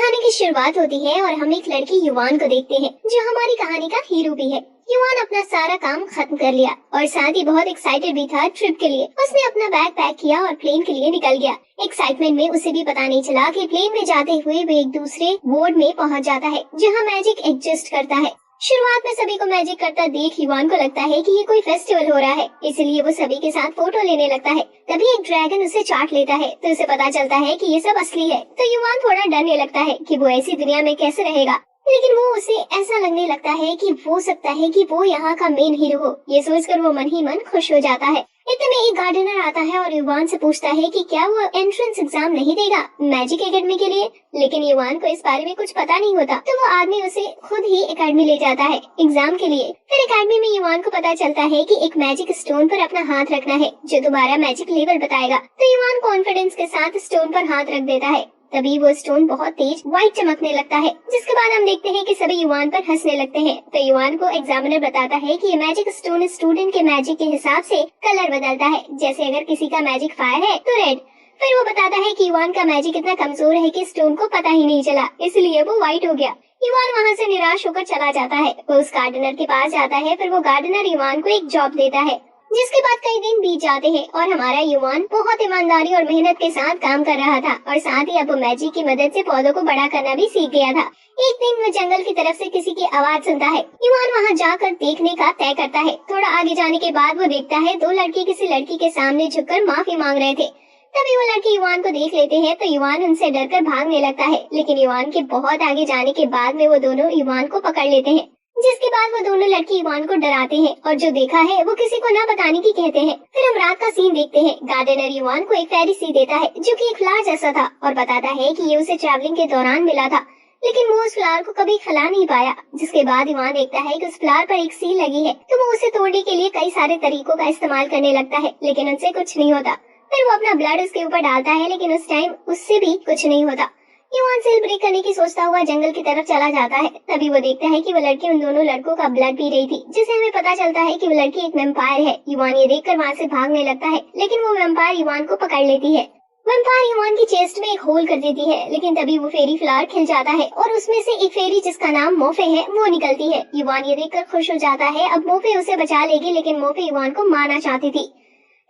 कहानी की शुरुआत होती है और हम एक लड़की युवान को देखते हैं जो हमारी कहानी का हीरो भी है। युवान अपना सारा काम खत्म कर लिया और साथ ही बहुत एक्साइटेड भी था ट्रिप के लिए। उसने अपना बैग पैक किया और प्लेन के लिए निकल गया। एक्साइटमेंट में उसे भी पता नहीं चला कि प्लेन में जाते हुए वो एक दूसरे बोर्ड में पहुंच जाता है जहां मैजिक एडजस्ट करता है। शुरुआत में सभी को मैजिक करता देख युवान को लगता है कि ये कोई फेस्टिवल हो रहा है, इसलिए वो सभी के साथ फोटो लेने लगता है। तभी एक ड्रैगन उसे चाट लेता है तो उसे पता चलता है कि ये सब असली है। तो युवान थोड़ा डरने लगता है कि वो ऐसी दुनिया में कैसे रहेगा, लेकिन वो उसे ऐसा लगने लगता है कि हो सकता है कि वो यहाँ का मेन हीरो हो। ये सोचकर वो मन ही मन खुश हो जाता है। इतने में एक गार्डनर आता है और युवान से पूछता है कि क्या वो एंट्रेंस एग्जाम नहीं देगा मैजिक एकेडमी के लिए, लेकिन युवान को इस बारे में कुछ पता नहीं होता। तो वो आदमी उसे खुद ही एकेडमी ले जाता है एग्जाम के लिए। फिर एकेडमी में युवान को पता चलता है कि एक मैजिक स्टोन पर अपना हाथ रखना है जो दोबारा मैजिक लेवल बताएगा। तो युवान कॉन्फिडेंस के साथ स्टोन पर हाथ रख देता है। तभी वो स्टोन बहुत तेज व्हाइट चमकने लगता है, जिसके बाद हम देखते हैं कि सभी युवान पर हंसने लगते हैं। तो युवान को एग्जामिनर बताता है कि ये मैजिक स्टोन स्टूडेंट के मैजिक के हिसाब से कलर बदलता है, जैसे अगर किसी का मैजिक फायर है तो रेड। फिर वो बताता है कि युवान का मैजिक इतना कमजोर है कि स्टोन को पता ही नहीं चला, इसलिए वो व्हाइट हो गया। युवान वहाँ से निराश होकर चला जाता है। वो उस गार्डनर के पास जाता है। फिर वो गार्डनर युवान को एक जॉब देता है, जिसके बाद कई दिन बीत जाते हैं और हमारा युवान बहुत ईमानदारी और मेहनत के साथ काम कर रहा था और साथ ही अब वो मैजिक की मदद से पौधों को बड़ा करना भी सीख गया था। एक दिन वो जंगल की तरफ से किसी की आवाज सुनता है। युवान वहाँ जाकर देखने का तय करता है। थोड़ा आगे जाने के बाद वो देखता है दो लड़के किसी लड़की के सामने झुककर माफी मांग रहे थे। तभी वो लड़के युवान को देख लेते हैं तो युवान उनसे डरकर भागने लगता है, लेकिन युवान के बहुत आगे जाने के बाद में वो दोनों युवान को पकड़ लेते हैं, जिसके बाद वो दोनों लड़के युवान को डराते हैं और जो देखा है वो किसी को ना बताने की कहते हैं। फिर हम रात का सीन देखते हैं। गार्डनर युवान को एक फेरी सी देता है जो कि एक फ्लावर जैसा था और बताता है कि ये उसे ट्रैवलिंग के दौरान मिला था, लेकिन वो उस फ्लावर को कभी खिला नहीं पाया। जिसके बाद युवान देखता है कि उस फ्लावर पर एक सील लगी है, तो वो उसे तोड़ने के लिए कई सारे तरीकों का इस्तेमाल करने लगता है, लेकिन उनसे कुछ नहीं होता। फिर वो अपना ब्लड उसके ऊपर डालता है, लेकिन उस टाइम उससे भी कुछ नहीं होता। युवान सील ब्रेक करने की सोचता हुआ जंगल की तरफ चला जाता है। तभी वो देखता है कि वो लड़की उन दोनों लड़कों का ब्लड पी रही थी, जिससे हमें पता चलता है कि वो लड़की एक वैम्पायर है। युवान ये देखकर वहाँ से भागने लगता है, लेकिन वो वैम्पायर युवान को पकड़ लेती है। वैम्पायर युवान की चेस्ट में एक होल कर देती है, लेकिन तभी वो फेरी फ्लावर खिल जाता है और उसमें से एक फेरी जिसका नाम मोफे है वो निकलती है। युवान ये देखकर खुश हो जाता है। अब मोफे उसे बचा लेगी, लेकिन मोफे युवान को मारना चाहती थी।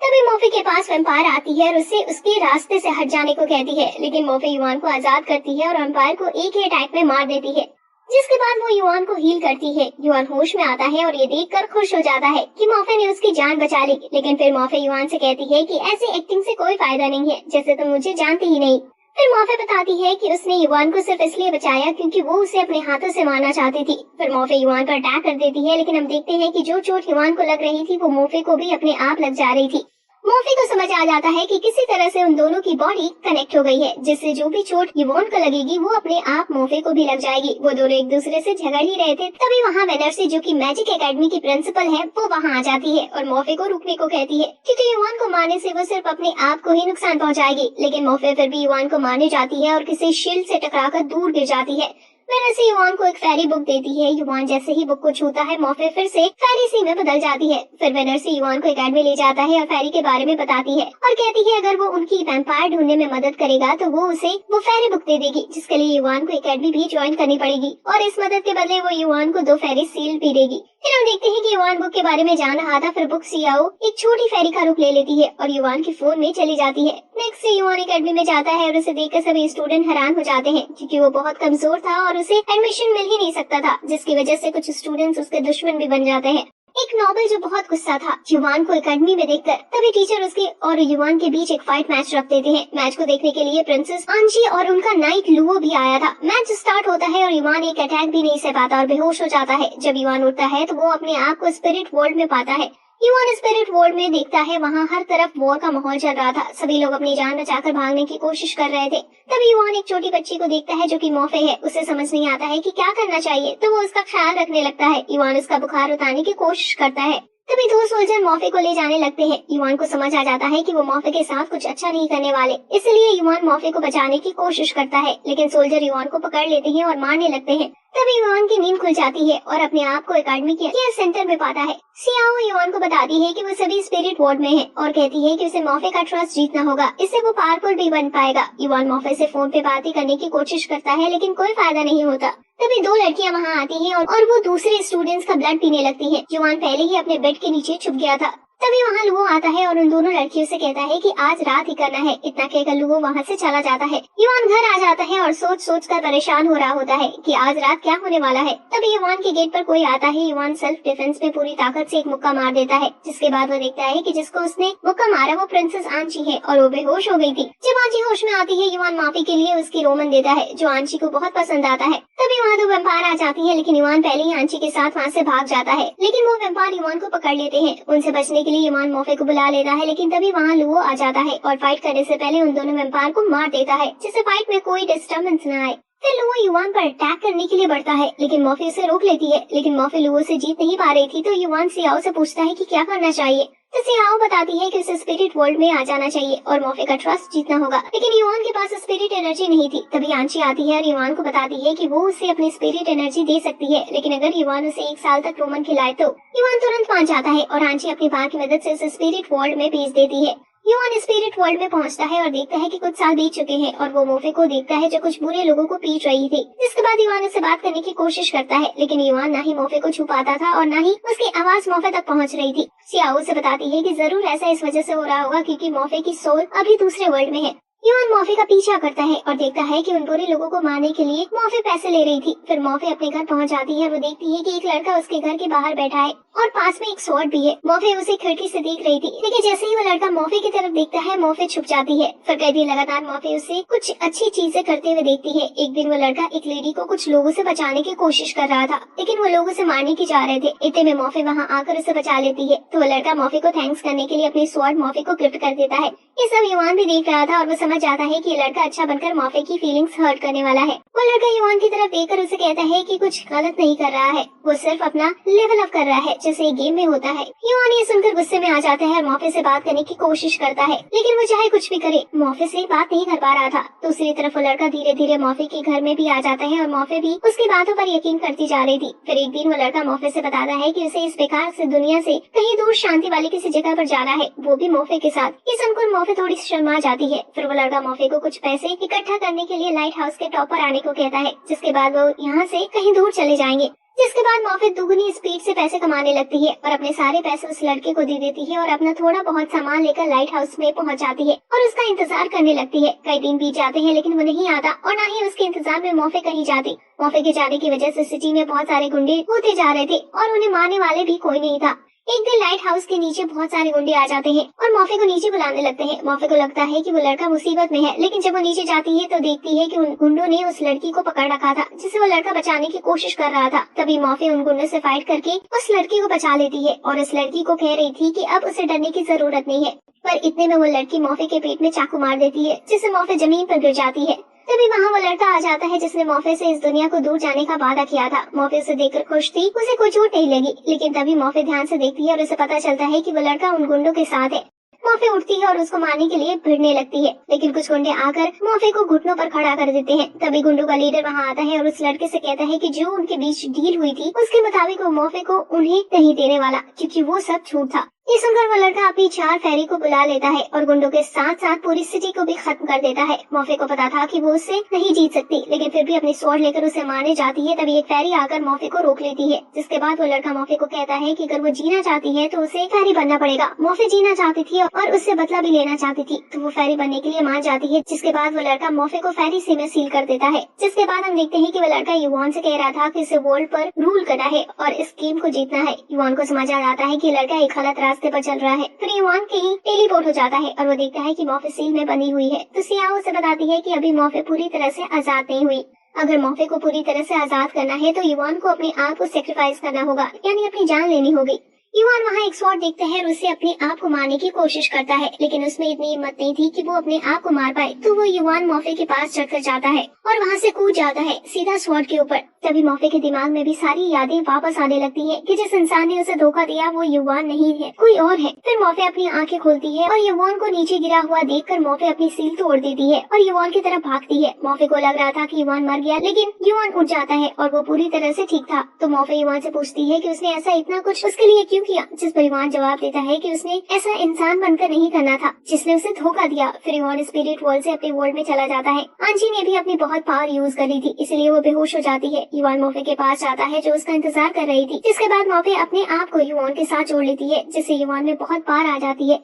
तभी मोफे के पास वैम्पायर आती है और उससे उसके रास्ते से हट जाने को कहती है, लेकिन मोफे युवान को आजाद करती है और वैम्पायर को एक ही अटैक में मार देती है, जिसके बाद वो युवान को हील करती है। युवान होश में आता है और ये देखकर खुश हो जाता है कि मोफे ने उसकी जान बचा ली। लेकिन फिर मोफे युवान से कहती है कि ऐसी एक्टिंग से कोई फायदा नहीं है, जैसे तुम मुझे जानती ही नहीं। फिर मोफे बताती है कि उसने युवान को सिर्फ इसलिए बचाया क्योंकि वो उसे अपने हाथों से मारना चाहती थी। फिर मोफे युवान पर अटैक कर देती है, लेकिन हम देखते हैं कि जो चोट युवान को लग रही थी वो मोफे को भी अपने आप लग जा रही थी। मोफे को समझ आ जाता है कि किसी तरह से उन दोनों की बॉडी कनेक्ट हो गई है, जिससे जो भी चोट युवान को लगेगी वो अपने आप मोफे को भी लग जाएगी। वो दोनों एक दूसरे से झगड़ ही रहे थे। तभी वहाँ वेनर्सी जो कि मैजिक एकेडमी की प्रिंसिपल है वो वहाँ आ जाती है और मोफे को रुकने को कहती है, क्योंकि युवान को मारने से वो सिर्फ अपने आप को ही नुकसान पहुँचाएगी। लेकिन मोफे फिर भी युवान को मारने जाती है और किसी शील्ड से टकराकर दूर गिर जाती है। वेनर्सी युवान को एक फेरी बुक देती है। युवान जैसे ही बुक को छूता है मोफे फिर से फेरी सी में बदल जाती है। फिर वेनर्सी युवान को एकेडमी ले जाता है और फेरी के बारे में बताती है और कहती है अगर वो उनकी वैम्पायर ढूंढने में मदद करेगा तो वो उसे वो फेरी बुक दे देगी, जिसके लिए युवान को एकेडमी भी ज्वाइन करनी पड़ेगी और इस मदद के बदले वो युवान को 2 फेरी सील भी देगी। फिर हम देखते हैं कि युवान बुक के बारे में जान रहा था। फिर बुक सीआओ एक छोटी फेरी का रुख ले लेती है और युवान के फोन में चली जाती है। नेक्स्ट से युवान एकेडमी में जाता है और उसे देखकर सभी स्टूडेंट हैरान हो जाते हैं, क्योंकि वो बहुत कमजोर था और उसे एडमिशन मिल ही नहीं सकता था, जिसकी वजह से कुछ स्टूडेंट्स उसके दुश्मन भी बन जाते हैं। एक नॉबल जो बहुत गुस्सा था युवान को एकेडमी में देखकर, तभी टीचर उसके और युवान के बीच एक फाइट मैच रख देते हैं। मैच को देखने के लिए प्रिंसेस आंची और उनका नाइट लुओ भी आया था। मैच स्टार्ट होता है और युवान एक अटैक भी नहीं सह पाता और बेहोश हो जाता है। जब युवान उठता है तो वो अपने आप को स्पिरिट वर्ल्ड में पाता है। युवान स्पिरिट वर्ल्ड में देखता है वहाँ हर तरफ वॉर का माहौल चल रहा था। सभी लोग अपनी जान बचाकर भागने की कोशिश कर रहे थे। तभी युवान एक छोटी बच्ची को देखता है जो कि मोफे है। उसे समझ नहीं आता है कि क्या करना चाहिए, तो वो उसका ख्याल रखने लगता है। युवान उसका बुखार उतारने की कोशिश करता है। तभी 2 सोल्जर मोफे को ले जाने लगते हैं। युवान को समझ आ जाता है कि वो मोफे के साथ कुछ अच्छा नहीं करने वाले, इसलिए युवान मोफे को बचाने की कोशिश करता है, लेकिन सोल्जर युवान को पकड़ लेते हैं और मारने लगते हैं। तभी युवान की नींद खुल जाती है और अपने आप को एकेडमी के केयर सेंटर में पाता है। सियाओ युवान को बताती है कि वो सभी स्पिरिट वर्ल्ड में है और कहती है कि उसे मोफे का ट्रस्ट जीतना होगा, इससे वो पावरफुल भी बन पाएगा। युवान मोफे से फोन पे बातें करने की कोशिश करता है लेकिन कोई फायदा नहीं होता। तभी दो लड़कियां वहां आती हैं और वो दूसरे स्टूडेंट्स का ब्लड पीने लगती है। युवान पहले ही अपने बेड के नीचे छुप गया था। तभी वहाँ लुओ आता है और उन दोनों लड़कियों से कहता है कि आज रात ही करना है। इतना कहकर लुओ वहाँ से चला जाता है। युवान घर आ जाता है और सोच सोच कर परेशान हो रहा होता है कि आज रात क्या होने वाला है। तभी युवान के गेट पर कोई आता है। युवान सेल्फ डिफेंस में पूरी ताकत से एक मुक्का मार देता है, जिसके बाद वो देखता है कि जिसको उसने मुक्का मारा वो प्रिंसेस आंची है और वो बेहोश हो गई थी। जब आंची होश में आती है, युवान माफी के लिए उसकी रोमन देता है जो आंची को बहुत पसंद आता है। तभी वहाँ दो वेम्पायर आ जाती है, लेकिन युवान पहले ही आंची के साथ वहाँ से भाग जाता है। लेकिन वो वेम्पायर युवान को पकड़ लेते हैं। उनसे बचने के लिए युवान मोफे को बुला लेता है, लेकिन तभी वहाँ लुओ आ जाता है और फाइट करने से पहले उन दोनों वेम्पायर को मार देता है, जिससे फाइट में कोई डिस्टर्बेंस न आए। फिर लुओ युवान पर अटैक करने के लिए बढ़ता है, लेकिन मोफे उसे रोक लेती है। लेकिन मोफे लुओ से जीत नहीं पा रही थी, तो युवान सियाओ से पूछता है कि क्या करना चाहिए। तो सियाओ बताती है कि उसे स्पिरिट वर्ल्ड में आ जाना चाहिए और मोफे का ट्रस्ट जीतना होगा। लेकिन युवान के पास स्पिरिट एनर्जी नहीं थी। तभी आंची आती है और युवान को बताती है कि वो उसे अपनी स्पिरिट एनर्जी दे सकती है, लेकिन अगर युवान उसे 1 साल तक रोमन खिलाए तो। युवान तुरंत मान जाता है और आंची अपनी बात की मदद से उसे स्पिरिट वर्ल्ड में भेज देती है। युवान स्पिरिट वर्ल्ड में पहुंचता है और देखता है कि कुछ साल बीत चुके हैं और वो मोफे को देखता है जो कुछ बुरे लोगों को पीट रही थी। जिसके बाद युवान उससे बात करने की कोशिश करता है, लेकिन युवान ना ही मोफे को छू पाता था और ना ही उसकी आवाज मोफे तक पहुंच रही थी। सियाओ से बताती है कि जरूर ऐसा इस वजह से हो रहा होगा क्योंकि मोफे की सोल अभी दूसरे वर्ल्ड में है। युवान मोफे का पीछा करता है और देखता है कि उन बुरे लोगों को मारने के लिए मोफे पैसे ले रही थी। फिर मोफे अपने घर पहुंच जाती है। वो देखती है कि एक लड़का उसके घर के बाहर बैठा है और पास में एक स्वॉर्ड भी है। मोफे उसे खिड़की से देख रही थी, लेकिन जैसे ही वो लड़का मोफे की तरफ देखता है, मोफे छुप जाती है। फिर कई दिन लगातार मोफे उसे कुछ अच्छी चीजें करते हुए देखती है। एक दिन वो लड़का एक लेडी को कुछ लोगों से बचाने की कोशिश कर रहा था, लेकिन वो लोग उसे मारने की जा रहे थे। इतने में मोफे वहाँ आकर उसे बचा लेती है। तो वो लड़का मोफे को थैंक्स करने के लिए अपनी स्वॉर्ड मोफे को गिफ्ट कर देता है। ये सब युवान भी देख रहा था और वो समझ जाता है कि लड़का अच्छा बनकर मोफे की फीलिंग्स हर्ट करने वाला है। वो लड़का युवान की तरफ देखकर उसे कहता है कि कुछ गलत नहीं कर रहा है, वो सिर्फ अपना लेवल अप कर रहा है, जैसे एक गेम में होता है। युवान ये सुनकर गुस्से में आ जाता है और मोफे से बात करने की कोशिश करता है, लेकिन वो चाहे कुछ भी करे मोफे से बात नहीं कर पा रहा था। दूसरी तरफ वो लड़का धीरे धीरे मोफे के घर में भी आ जाता है और मोफे भी उसकी बातों पर यकीन करती जा रही थी। फिर एक दिन वो लड़का मोफे से बताता है कि उसे इस बेकार से दुनिया से कहीं दूर शांति वाली किसी जगह पर जाना है, वो भी मोफे के साथ। ये सुनकर मोफे थोड़ी शर्मा जाती है। फिर वो लड़का मोफे को कुछ पैसे इकट्ठा करने के लिए लाइट हाउस के टॉप पर आने को कहता है, जिसके बाद वो यहाँ से कहीं दूर चले जाएंगे। जिसके बाद मोफे दुगनी स्पीड से पैसे कमाने लगती है और अपने सारे पैसे उस लड़के को दे देती है और अपना थोड़ा बहुत सामान लेकर लाइट हाउस में पहुंच जाती है और उसका इंतजार करने लगती है। कई दिन बीत जाते हैं, लेकिन वो नहीं आता और न ही उसके इंतजार में मोफे कहीं जाती। मोफे के जाने की वजह से सिटी में बहुत सारे गुंडे होते जा रहे थे और उन्हें मारने वाले भी कोई नहीं था। एक दिन लाइट हाउस के नीचे बहुत सारे गुंडे आ जाते हैं और मोफे को नीचे बुलाने लगते हैं। मोफे को लगता है कि वो लड़का मुसीबत में है, लेकिन जब वो नीचे जाती है तो देखती है कि उन गुंडों ने उस लड़की को पकड़ रखा था, जिसे वो लड़का बचाने की कोशिश कर रहा था। तभी मोफे उन गुंडों से फाइट करके उस लड़की को बचा लेती है और उस लड़की को कह रही थी कि अब उसे डरने की जरूरत नहीं है। पर इतने में वो लड़की मोफे के पेट में चाकू मार देती है, जिससे मोफे जमीन पर गिर जाती है। तभी वहाँ वो लड़का आ जाता है जिसने मोफे से इस दुनिया को दूर जाने का वादा किया था। मोफे उसे देखकर खुश थी, उसे कोई चोट नहीं लगी, लेकिन तभी मोफे ध्यान से देखती है और उसे पता चलता है कि वो लड़का उन गुंडों के साथ है। मोफे उठती है और उसको मारने के लिए भिड़ने लगती है, लेकिन कुछ गुंडे आकर मोफे को घुटनों पर खड़ा कर देते हैं। तभी गुंडों का लीडर वहाँ आता है और उस लड़के से कहता है कि जो उनके बीच डील हुई थी उसके मुताबिक वो मोफे को उन्हें नहीं देने वाला, क्योंकि वो सब झूठ था। ये सुनकर वो लड़का अपनी 4 फेरी को बुला लेता है और गुंडों के साथ साथ पूरी सिटी को भी खत्म कर देता है। मोफे को पता था कि वो उससे नहीं जीत सकती, लेकिन फिर भी अपनी स्वॉर्ड लेकर उसे मारने जाती है। तभी एक फेरी आकर मोफे को रोक लेती है, जिसके बाद वो लड़का मोफे को कहता है कि अगर वो जीना चाहती है तो उसे फेरी बनना पड़ेगा। मोफे जीना चाहती थी और उससे बदला भी लेना चाहती थी, तो वो फेरी बनने के लिए मान जाती है। जिसके बाद वो लड़का मोफे को फेरी से में सील कर देता है। जिसके बाद हम देखते हैं कि वो लड़का युवान से कह रहा था कि उसे वर्ल्ड पर रूल करना है और इस गेम को जीतना है। युवान को समझ आ जाता है कि लड़का एक गलत रास्ते पर चल रहा है। फिर युवान कहीं टेलीपोर्ट हो जाता है और वो देखता है कि मोफे सील में बंधी हुई है। तो सियाओ उसे बताती है कि अभी मोफे पूरी तरह से आजाद नहीं हुई। अगर मोफे को पूरी तरह से आजाद करना है तो युवान को अपने आप को सेक्रीफाइस करना होगा, यानी अपनी जान लेनी होगी। युवान वहाँ एक स्वॉर्ड देखता है और उसे अपने आप को मारने की कोशिश करता है, लेकिन उसमें इतनी हिम्मत नहीं थी कि वो अपने आप को मार पाए। तो वो युवान मॉफे के पास चढ़कर जाता है और वहाँ से कूद जाता है सीधा स्वॉर्ड के ऊपर। तभी मॉफे के दिमाग में भी सारी यादें वापस आने लगती हैं कि जिस इंसान ने उसे धोखा दिया वो युवान नहीं है, कोई और है। फिर मॉफे अपनी आंखें खोलती है और युवान को नीचे गिरा हुआ देखकर मॉफे अपनी सील तोड़ देती है और युवान की तरफ भागती है। मॉफे को लग रहा था कि युवान मर गया, लेकिन युवान उठ जाता है और वो पूरी तरह से ठीक था। तो मॉफे युवान से पूछती है कि उसने ऐसा इतना कुछ उसके लिए क्यों किया, जिस पर युवान जवाब देता है कि उसने ऐसा इंसान बनकर नहीं करना था जिसने उसे धोखा दिया। फिर युवान स्पिरिट वर्ल्ड से अपने वर्ल्ड में चला जाता है। आंजी ने भी अपनी बहुत पावर यूज कर ली थी, इसलिए वो बेहोश हो जाती है। युवान मॉफे के पास जाता है जो उसका इंतजार कर रही थी, जिसके बाद मॉफे अपने आप को युवान के साथ जोड़ लेती है, जिससे युवान में बहुत पावर आ जाती है।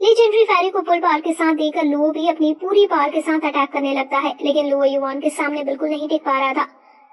लेजेंडरी फेरी को फुल पावर के साथ देखकर लुओ भी अपनी पूरी पावर के साथ अटैक करने लगता है, लेकिन लुओ युवान के सामने बिल्कुल नहीं टिक पा रहा था।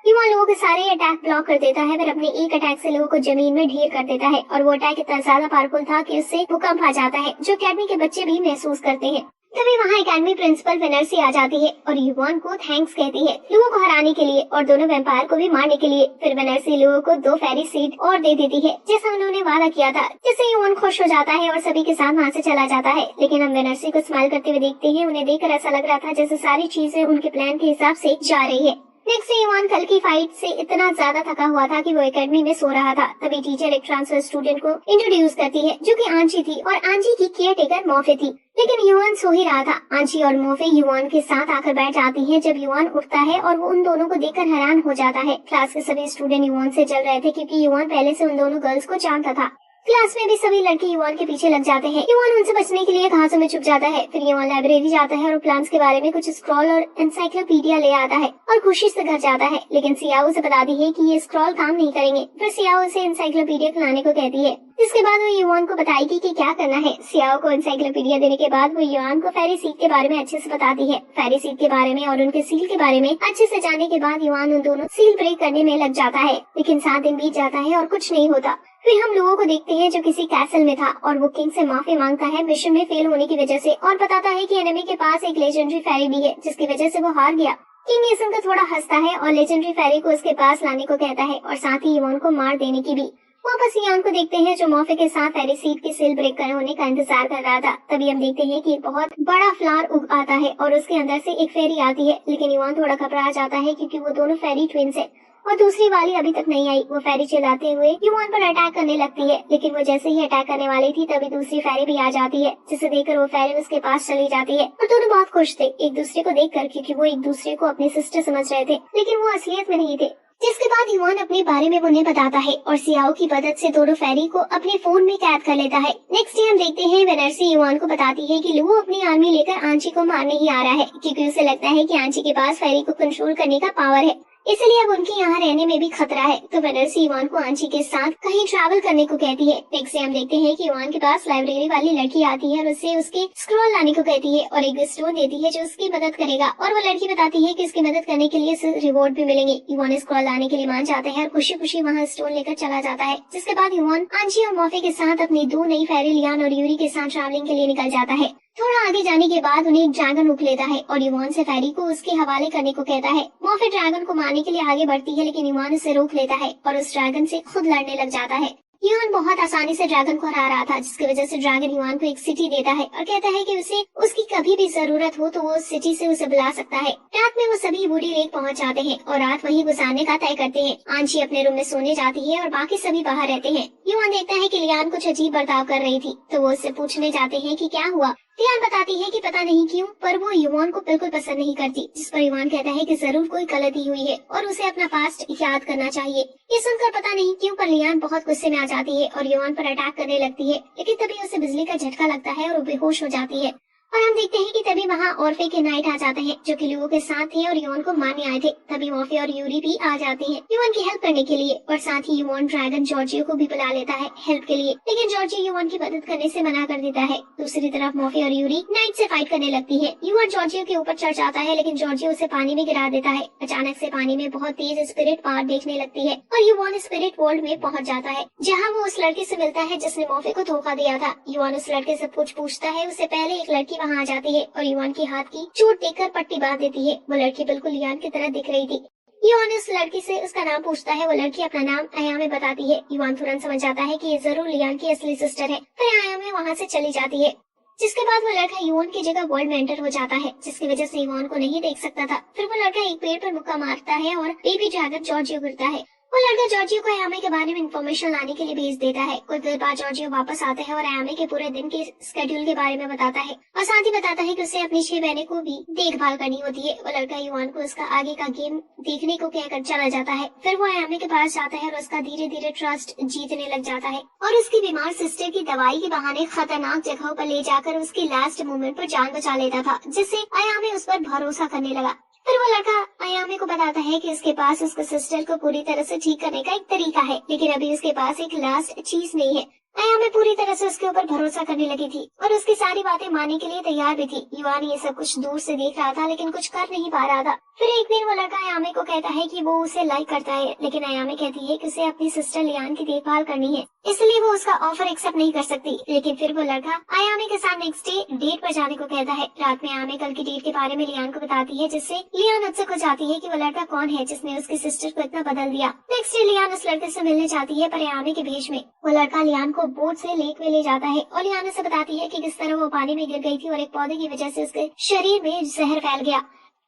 युवान लोगों के सारे अटैक ब्लॉक कर देता है। फिर अपने एक अटैक से लोगों को जमीन में ढेर कर देता है और वो अटैक इतना ज्यादा पावरफुल था कि उससे भूकंप आ जाता है, जो अकेडमी के बच्चे भी महसूस करते हैं। तभी वहाँ अकेडमी प्रिंसिपल वेनर्सी आ जाती है और युवान को थैंक्स कहती है लुओ को हराने के लिए और दोनों वैम्पायर को भी मारने के लिए। फिर वेनर्सी लुओ को 2 फेरी सीट और दे देती है, जैसा उन्होंने वादा किया था, जिससे युवान खुश हो जाता है और सभी के साथ वहाँ से चला जाता है। लेकिन हम वेनर्सी को स्माइल करते हुए देखते हैं। उन्हें देखकर ऐसा लग रहा था जैसे सारी चीजें उनके प्लान के हिसाब से जा रही है। नेक्स्ट युवान कल की फाइट से इतना ज्यादा थका हुआ था कि वो एकेडमी में सो रहा था। तभी टीचर एक ट्रांसफर स्टूडेंट को इंट्रोड्यूस करती है, जो कि आंची थी और आंची की केयर टेकर मॉफे थी। लेकिन युवान सो ही रहा था। आंची और मोफे युवान के साथ आकर बैठ जाती हैं जब युवान उठता है और वो उन दोनों को देखकर हैरान हो जाता है। क्लास के सभी स्टूडेंट युवान से जल रहे थे क्योंकि युवान पहले से उन दोनों गर्ल्स को जानता था। क्लास में भी सभी लड़के युवान के पीछे लग जाते हैं। युवान उनसे बचने के लिए घासों में छुप जाता है। फिर युवान लाइब्रेरी जाता है और प्लांट्स के बारे में कुछ स्क्रॉल और एनसाइक्लोपीडिया ले आता है और खुशी से घर जाता है। लेकिन सियाओ उसे बताती है कि ये स्क्रॉल काम नहीं करेंगे। फिर सियाओ उसे एनसाइक्लोपीडिया लाने को कहती है। इसके बाद वो युवान को बताएगी कि क्या करना है। सियाओ को एनसाइक्लोपीडिया देने के बाद वो युवान को फेरी सीट के बारे में अच्छे से बताती है। फेरी सीट के बारे में और उनके सील के बारे में अच्छे से जानने के बाद युवान उन दोनों सील ब्रेक करने में लग जाता है। लेकिन 7 दिन बीत जाता है और कुछ नहीं होता। फिर हम लोगों को देखते हैं जो किसी कैसल में था और वो किंग से माफी मांगता है मिशन में फेल होने की वजह से, और बताता है कि एनिमी के पास एक लेजेंडरी फेरी भी है जिसकी वजह से वो हार गया। किंग ये सुनकर थोड़ा हंसता है और लेजेंडरी फेरी को उसके पास लाने को कहता है और साथ ही युवान को मार देने की भी। वापस युवान को देखते हैं जो मॉफे के साथ फेरी सीट की सील ब्रेक कर होने का इंतजार कर रहा था। तभी हम देखते हैं कि एक बहुत बड़ा फ्लावर उग आता है और उसके अंदर से एक फेरी आती है। लेकिन युवान थोड़ा घबरा जाता है क्योंकि वो दोनों फेरी ट्विंस है और दूसरी वाली अभी तक नहीं आई। वो फेरी चिल्लाते हुए युवान पर अटैक करने लगती है, लेकिन वो जैसे ही अटैक करने वाली थी तभी दूसरी फेरी भी आ जाती है, जिसे देखकर वो फेरी उसके पास चली जाती है। और दोनों बहुत खुश थे एक दूसरे को देखकर, क्योंकि वो एक दूसरे को अपनी सिस्टर समझ रहे थे, लेकिन वो असलियत में नहीं थे। जिसके बाद युवान अपने बारे में उन्हें बताता है और सियाओ की मदद से दोनों फेरी को अपने फोन में कैद कर लेता है। नेक्स्ट डे हम देखते हैं वेनर्सी युवान को बताती है कि लुओ अपनी आर्मी लेकर आंची को मारने ही आ रहा है, क्योंकि उसे लगता है कि आंची के पास फेरी को कंट्रोल करने का पावर है, इसलिए अब उनके यहाँ रहने में भी खतरा है। तो वेनर्सी युवान को आंची के साथ कहीं ट्रैवल करने को कहती है। नेक्स्ट डे हम देखते हैं कि युवान के पास लाइब्रेरी वाली लड़की आती है और उससे उसके स्क्रॉल लाने को कहती है और एक स्टोन देती है जो उसकी मदद करेगा, और वो लड़की बताती है कि उसकी मदद करने के लिए उसे रिवॉर्ड भी मिलेंगे। युवान स्क्रॉल लाने के लिए मान जाते हैं और खुशी खुशी वहाँ स्टोन लेकर चला जाता है। जिसके बाद युवान आंची और मॉफे के साथ अपनी 2 नई फेरी लियान और यूरी के साथ ट्रैवलिंग के लिए निकल जाता है। थोड़ा आगे जाने के बाद उन्हें एक ड्रैगन रोक लेता है और युवान से फेरी को उसके हवाले करने को कहता है। मॉफे ड्रैगन को मारने के लिए आगे बढ़ती है, लेकिन युवान उसे रोक लेता है और उस ड्रैगन से खुद लड़ने लग जाता है। युवान बहुत आसानी से ड्रैगन को हरा रहा था, जिसकी वजह से ड्रैगन युवान को एक सिटी देता है और कहता है कि उसे उसकी कभी भी जरूरत हो तो वो उस सिटी से उसे बुला सकता है। रात में वो सभी बूढ़ी लेक पहुंच जाते हैं और रात वहीं गुजारने का तय करते हैं। आंची अपने रूम में सोने जाती है और बाकी सभी बाहर रहते हैं। युवान देखता है कि लियान कुछ अजीब बर्ताव कर रही थी, तो वो उससे पूछने जाते हैं कि क्या हुआ। लियान बताती है कि पता नहीं क्यों पर वो युवान को बिल्कुल पसंद नहीं करती, जिस पर युवान कहता है कि जरूर कोई गलती हुई है और उसे अपना पास्ट याद करना चाहिए। ये सुनकर पता नहीं क्यों पर लियान बहुत गुस्से में आ जाती है और युवान पर अटैक करने लगती है, लेकिन तभी उसे बिजली का झटका लगता है और वो बेहोश हो जाती है। और हम देखते हैं कि तभी वहाँ ऑर्फे के नाइट आ जाते हैं, जो कि लुओ के साथ थे और युवान को मारने आए थे। तभी मॉफे और यूरी भी आ जाते हैं युवान की हेल्प करने के लिए, और साथ ही युवान ड्रैगन जॉर्जियो को भी बुला लेता है हेल्प के लिए, लेकिन जॉर्जियो युवान की मदद करने से मना कर देता है। दूसरी तरफ मॉफे और यूरी नाइट से फाइट करने लगती है। युवान जॉर्जियो के ऊपर चढ़ जाता है, लेकिन जॉर्जियो उसे पानी में गिरा देता है। अचानक से पानी में बहुत तेज स्पिरिट पावर देखने लगती है और युवान स्पिरिट वर्ल्ड में पहुंच जाता है, जहाँ वो उस लड़के से मिलता है जिसने मॉफे को धोखा दिया था। युवान उस लड़के से कुछ पूछता है, उससे पहले एक लड़की वहाँ आ जाती है और युवान की हाथ की चोट देखकर पट्टी बांध देती है। वो लड़की बिल्कुल युवान की तरह दिख रही थी। युवान उस लड़की से उसका नाम पूछता है। वो लड़की अपना नाम अयामे बताती है। युवान तुरंत समझ जाता है कि ये जरूर लियान की असली सिस्टर है। फिर अयामे वहाँ से चली जाती है, जिसके बाद वो लड़का युवान की जगह वर्ल्ड में एंटर हो जाता है, जिसकी वजह से युवान को नहीं देख सकता था। फिर वो लड़का एक पेड़ पर मुक्का मारता है और बेबी ड्रैगन जॉर्जियो गिरता है। वो लड़का जॉर्जियो को अयामे के बारे में इंफॉर्मेशन लाने के लिए भेज देता है। कुछ देर बाद जॉर्जियो वापस आता है और अयामे के पूरे दिन के स्केड्यूल के बारे में बताता है और साथ ही बताता है कि उसे अपनी 6 बहनों को भी देखभाल करनी होती है। वो लड़का युवान को उसका आगे का गेम देखने को कहकर चला जाता है। फिर वो अयामे के पास जाता है और उसका धीरे धीरे ट्रस्ट जीतने लग जाता है और उसकी बीमार सिस्टर की दवाई के बहाने खतरनाक जगहों पर ले जाकर उसकी लास्ट मोमेंट पर जान बचा लेता था, जिससे अयामे उस पर भरोसा करने लगा। फिर वो लड़का अयामे को बताता है कि उसके पास उसके सिस्टर को पूरी तरह से ठीक करने का एक तरीका है, लेकिन अभी उसके पास एक लास्ट चीज नहीं है। अयामे पूरी तरह से उसके ऊपर भरोसा करने लगी थी और उसकी सारी बातें मानने के लिए तैयार भी थी। युवान ये सब कुछ दूर से देख रहा था, लेकिन कुछ कर नहीं पा रहा था। फिर एक दिन वो लड़का अयामे को कहता है कि वो उसे लाइक करता है, लेकिन अयामे कहती है कि उसे अपनी सिस्टर लियान की देखभाल करनी है, इसलिए वो उसका ऑफर एक्सेप्ट नहीं कर सकती। लेकिन फिर वो लड़का अयामे के साथ नेक्स्ट डे डेट पर जाने को कहता है। रात में अयामे कल की डेट के बारे में लियान को बताती है, जिससे लियान उत्सुक हो जाती है कि वो लड़का कौन है जिसने उसकी सिस्टर को इतना बदल दिया। नेक्स्ट डे लियान उस लड़के से मिलने जाती है, पर अयामे के भेष में। वो लड़का लियान को बोट से लेक में ले जाता है और लियान उसे बताती है कि किस तरह वो पानी में गिर गई थी और एक पौधे की वजह से उसके शरीर में जहर फैल गया।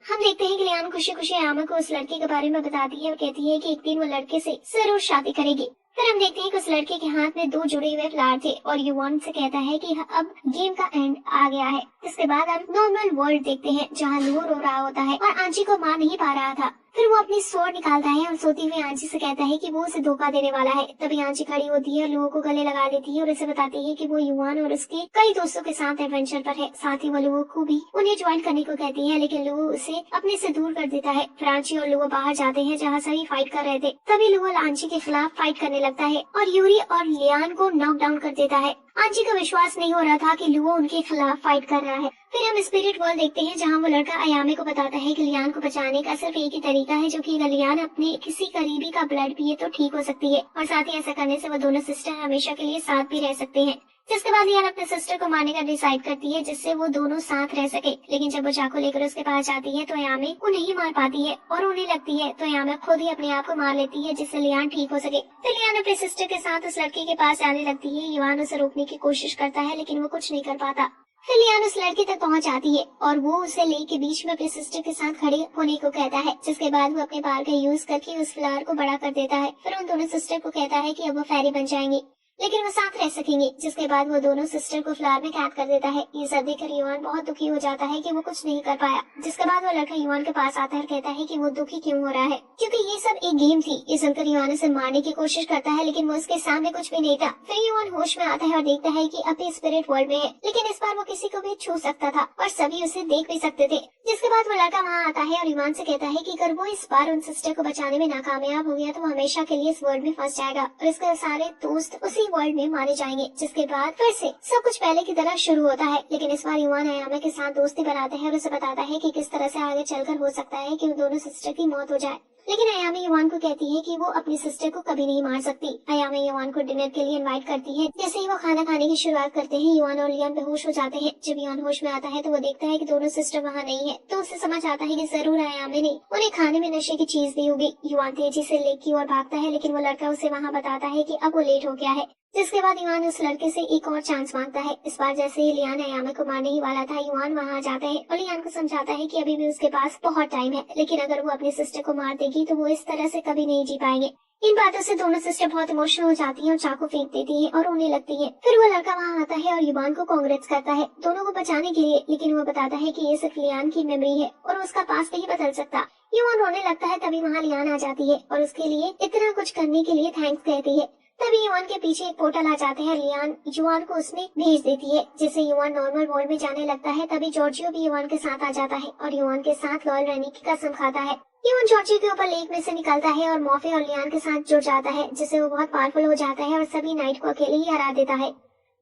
हम देखते हैं कि लियान खुशी खुशी अयामे को उस लड़के के बारे में बताती है और कहती है कि एक दिन वो लड़के से जरूर शादी करेगी। फिर हम देखते हैं कि उस लड़के के हाथ में 2 जुड़े हुए फ्लावर थे और युवान से कहता है कि अब गेम का एंड आ गया है। इसके बाद हम नॉर्मल वर्ल्ड देखते हैं, जहाँ लुओ रो रहा होता है और आंची को मार नहीं पा रहा था। फिर वो अपनी स्वॉर्ड निकालता है और सोती हुई आंची से कहता है कि वो उसे धोखा देने वाला है। तभी आंची खड़ी होती है और लुओ को गले लगा देती है और उसे बताती है कि वो युवान और उसके कई दोस्तों के साथ एडवेंचर पर है। साथ ही वो लुओ को भी उन्हें ज्वाइन करने को कहती है, लेकिन लुओ उसे अपने से दूर कर देता है। फिर आंची और लुओ बाहर जाते हैं, जहाँ सभी फाइट कर रहे थे। तभी लुओ आंची के खिलाफ फाइट करने लगता है और यूरी और लियान को नॉक डाउन कर देता है। आंची को विश्वास नहीं हो रहा था कि लुओ उनके खिलाफ फाइट कर रहा है। फिर हम स्पिरिट वर्ल्ड देखते हैं, जहाँ वो लड़का अयामे को बताता है कि लियान को बचाने का सिर्फ एक ही तरीका है, जो कि अगर लियान अपने किसी करीबी का ब्लड पिए तो ठीक हो सकती है और साथ ही ऐसा करने से वो दोनों सिस्टर हमेशा के लिए साथ भी रह सकते हैं। जिसके बाद लियान अपने सिस्टर को मारने का डिसाइड करती है, जिससे वो दोनों साथ रह सके। लेकिन जब वो चाकू लेकर उसके पास जाती है तो अयामे को नहीं मार पाती है और उन्हें लगती है तो अयामे खुद ही अपने आप को मार लेती है, जिससे लियान ठीक हो सके। फिर लियान अपने सिस्टर के साथ उस लड़के के पास जाने लगती है। युवान उसे रोकने की कोशिश करता है, लेकिन वो कुछ नहीं कर पाता। फिर लियान उस लड़के तक पहुंच जाती है और वो उसे लेक के बीच में अपने सिस्टर के साथ खड़े होने को कहता है, जिसके बाद वो अपने बाल का यूज करके उस फ्लावर को बड़ा कर देता है। फिर उन दोनों सिस्टर को कहता है कि अब वो फेरी बन जाएंगी, लेकिन वो साथ रह सकेंगे। जिसके बाद वो दोनों सिस्टर को फ्लावर में कैद कर देता है। ये सब देखकर युवान बहुत दुखी हो जाता है कि वो कुछ नहीं कर पाया। जिसके बाद वो लड़का युवान के पास आता है और कहता है कि वो दुखी क्यों हो रहा है, क्योंकि ये सब एक गेम थी। ये सुनकर युवान उसे मारने की कोशिश करता है, लेकिन वो उसके सामने कुछ भी नहीं था। फिर युवान होश में आता है और देखता है कि अब स्पिरिट वर्ल्ड में है, लेकिन इस बार वो किसी को भी छू सकता था और सभी उसे देख भी सकते थे। जिसके बाद वो लड़का वहाँ आता है और युवान से कहता है कि अगर वो इस बार उन सिस्टर को बचाने में नाकामयाब हो गया तो वो हमेशा के लिए इस वर्ल्ड में फंस जाएगा और इसके सारे दोस्त उसी वर्ल्ड में मारे जाएंगे। जिसके बाद फिर से सब कुछ पहले की तरह शुरू होता है, लेकिन इस बार युवान अयामे के साथ दोस्ती बनाते हैं और उसे बताता है कि किस तरह से आगे चलकर हो सकता है कि उन दोनों सिस्टर की मौत हो जाए। लेकिन अयामे युवान को कहती है कि वो अपनी सिस्टर को कभी नहीं मार सकती। अयामे युवान को डिनर के लिए इनवाइट करती है। जैसे ही वो खाना खाने की शुरुआत करते हैं, युवान और लियान बेहोश हो जाते हैं। जब युवान होश में आता है तो वो देखता है कि दोनों सिस्टर वहाँ नहीं है, तो उसे समझ आता है कि जरूर अयामे ने उन्हें खाने में नशे की चीज दी होगी। युवान तेजी से लेक की ओर भागता है, लेकिन वो लड़का उसे वहाँ बताता है कि अब वो लेट हो गया है। जिसके बाद युवान उस लड़के से एक और चांस मांगता है। इस बार जैसे ही लियान अयामे को मारने ही वाला था, युवान वहाँ आ जाता है और लियान को समझाता है कि अभी भी उसके पास बहुत टाइम है, लेकिन अगर वो अपनी सिस्टर को मार देगी तो वो इस तरह से कभी नहीं जी पाएंगे। इन बातों से दोनों सिस्टर बहुत इमोशनल हो जाती हैं और चाकू फेंक देती हैं और रोने लगती हैं। फिर वो लड़का वहाँ आता है और युवान को कांग्रेस करता है दोनों को बचाने के लिए, लेकिन वो बताता है कि ये सिर्फ लियान की मेमोरी है और उसका पास्ट नहीं बदल सकता। युवान रोने लगता है, तभी वहाँ लियान आ जाती है और उसके लिए इतना कुछ करने के लिए थैंक्स कहती है। तभी युवान के पीछे एक पोर्टल आ जाते हैं। लियान युवान को उसमें भेज देती है, जिससे युवान नॉर्मल वर्ल्ड में जाने लगता है। तभी जॉर्जियो भी युवान के साथ आ जाता है और युवान के साथ लॉयल रहने की कसम खाता है। युवान जॉर्जियो के ऊपर लेक में से निकलता है और मॉफे और लियान के साथ जुड़ जाता है, जिससे वो बहुत पावरफुल हो जाता है और सभी नाइट को अकेले ही हरा देता है।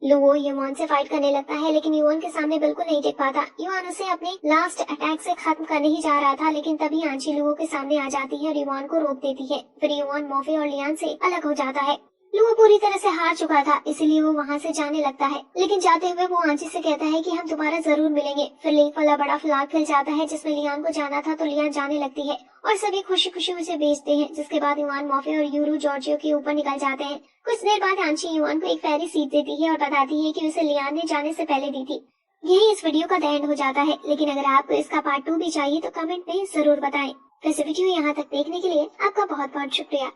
लुओ युवान से फाइट करने लगता है, लेकिन युवान के सामने बिल्कुल नहीं टिक पाता। युवान उसे अपने लास्ट अटैक से खत्म करने ही जा रहा था, लेकिन तभी आंची लुओ के सामने आ जाती है और युवान को रोक देती है। फिर युवान मॉफे और लियान से अलग हो जाता है। लुआ पूरी तरह से हार चुका था, इसीलिए वो वहाँ से जाने लगता है, लेकिन जाते हुए वो आंची से कहता है कि हम दोबारा जरूर मिलेंगे। फिर लेक वाला बड़ा फ्लैग खिल जाता है जिसमें लियान को जाना था, तो लियान जाने लगती है और सभी खुशी खुशी उसे भेजते हैं, जिसके बाद युवान, मॉफे और यूरू जॉर्जियो के ऊपर निकल जाते हैं। कुछ देर बाद आंची युवान को एक फेरी सीट देती है और बताती है कि उसे लियान ने जाने से पहले दी थी। यही इस वीडियो का द एंड हो जाता है, लेकिन अगर आपको इसका पार्ट 2 भी चाहिए तो कमेंट में जरूर बताएं। वैसे वीडियो यहाँ तक देखने के लिए आपका बहुत बहुत शुक्रिया।